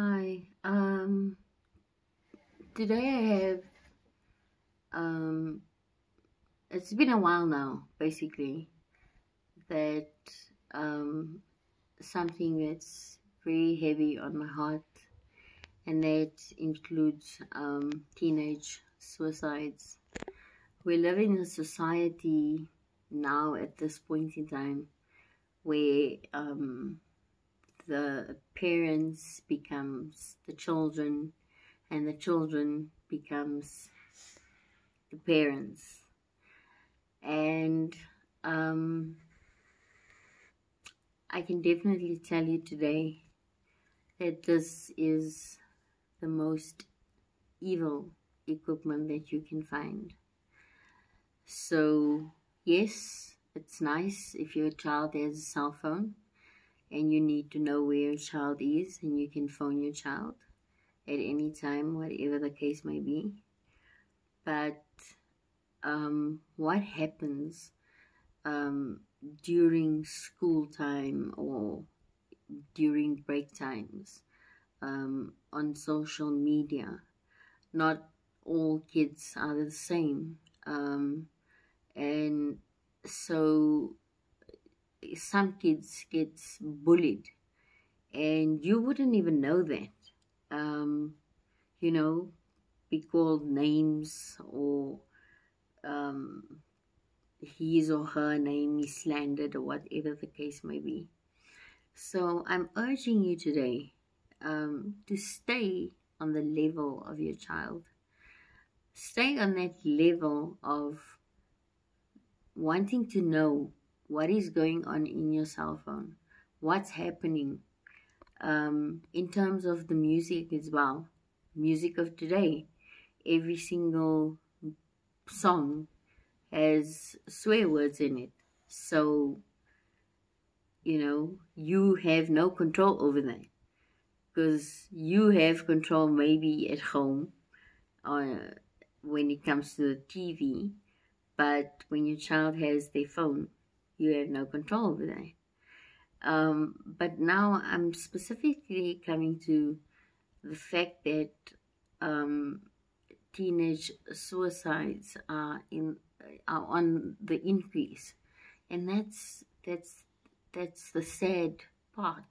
Hi. Today I have um it's been a while now, basically, that um something that's very heavy on my heart, and that includes teenage suicides. We live in a society now at this point in time where the parents becomes the children, and the children becomes the parents. And um, I can definitely tell you today that this is the most evil equipment that you can find. So, yes, it's nice if your child has a cell phone and you need to know where your child is and you can phone your child at any time, whatever the case may be. But what happens um, during school time or during break times on social media? Not all kids are the same. And so some kids gets bullied and you wouldn't even know that. Um, you know, be called names, or um, his or her name is slandered, or whatever the case may be. So I'm urging you today to stay on the level of your child. Stay on that level of wanting to know what is going on in your cell phone, what's happening in terms of the music as well. Music of today, every single song has swear words in it. So, you have no control over that, because you have control maybe at home when it comes to the TV, but when your child has their phone, you have no control over that. But now I'm specifically coming to the fact that teenage suicides are on the increase, and that's the sad part.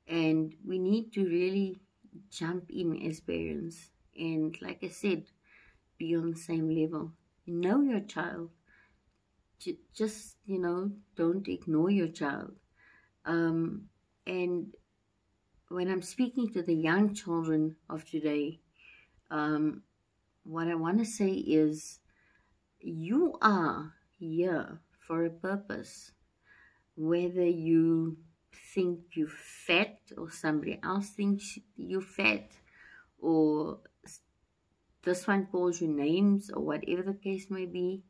And we need to really jump in as parents, and like I said, be on the same level. Know your child. Just don't ignore your child. And when I'm speaking to the young children of today, what I want to say is, you are here for a purpose. Whether you think you're fat, or somebody else thinks you're fat, or this one calls you names, or whatever the case may be.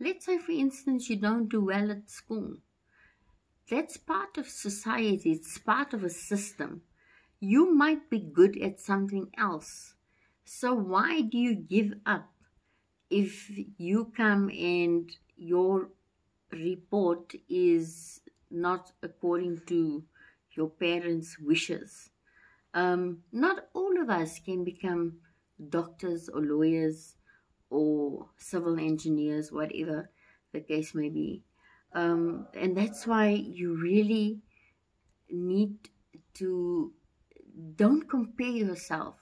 Let's say, for instance, you don't do well at school. That's part of society. It's part of a system. You might be good at something else. So why do you give up if you come and your report is not according to your parents' wishes? Not all of us can become doctors or lawyers or civil engineers, whatever the case may be. And that's why you really need to, don't compare yourself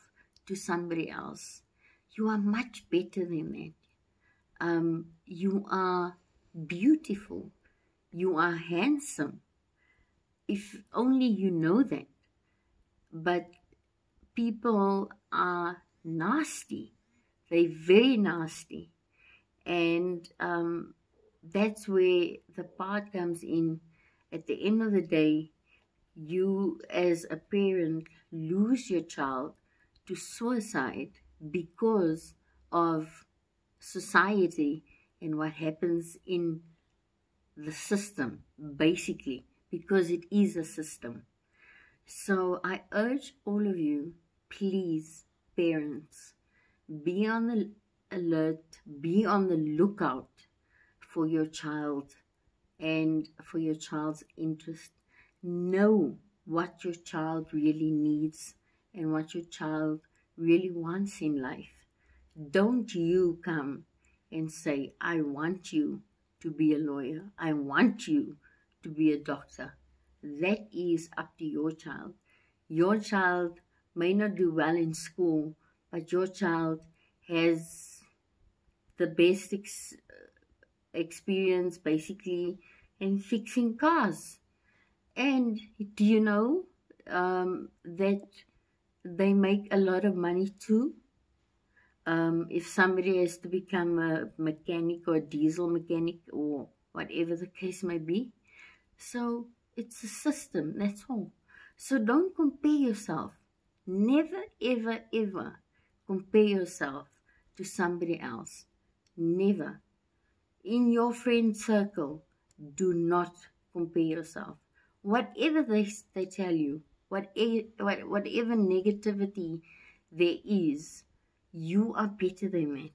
to somebody else. You are much better than that. You are beautiful. You are handsome. If only you know that. But people are nasty. They're very nasty. And that's where the part comes in. At the end of the day, you as a parent lose your child to suicide because of society and what happens in the system, basically, because it is a system. So I urge all of you, please, parents, be on the alert, be on the lookout for your child and for your child's interest. Know what your child really needs and what your child really wants in life. Don't you come and say, I want you to be a lawyer. I want you to be a doctor. That is up to your child. Your child may not do well in school, but your child has the best experience basically in fixing cars. And do you know that they make a lot of money too? If somebody has to become a mechanic or a diesel mechanic or whatever the case may be. So it's a system, that's all. So don't compare yourself. Never, ever, ever compare yourself to somebody else. Never. In your friend circle, do not compare yourself. Whatever they tell you, whatever negativity there is, you are better than that.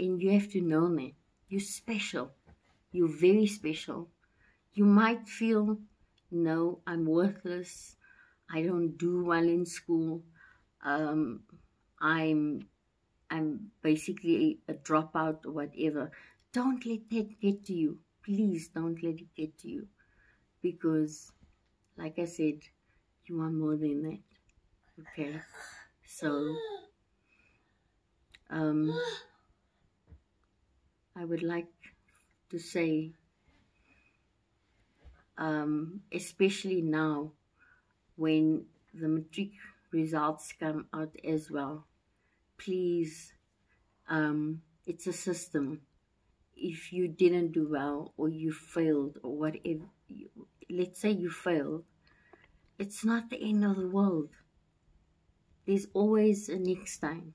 And you have to know that. You're special. You're very special. You might feel, no, I'm worthless. I don't do well in school. Um, I'm basically a dropout or whatever. Don't let that get to you. Please don't let it get to you. Because, like I said, you are more than that. Okay? So, I would like to say, especially now when the matric results come out as well, please, it's a system. If you didn't do well or you failed or whatever, let's say you failed, it's not the end of the world. There's always a next time.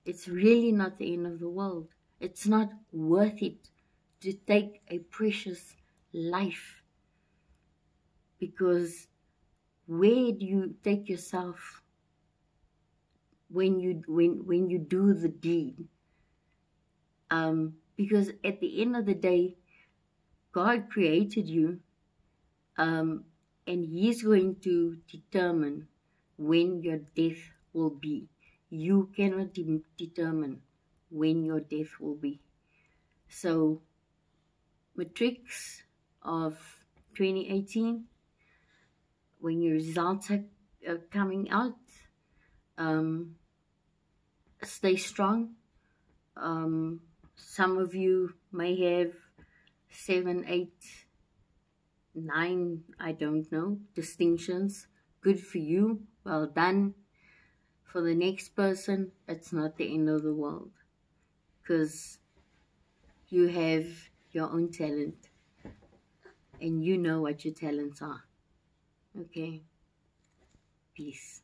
It's really not the end of the world. It's not worth it to take a precious life, because where do you take yourself when you do the deed? Because at the end of the day, God created you, and He's going to determine when your death will be. You cannot determine when your death will be. So, matrics of 2018, when your results are coming out, stay strong. Some of you may have 7, 8, 9, I don't know, distinctions. Good for you. Well done. For the next person, it's not the end of the world, because you have your own talent and you know what your talents are. Okay? Peace.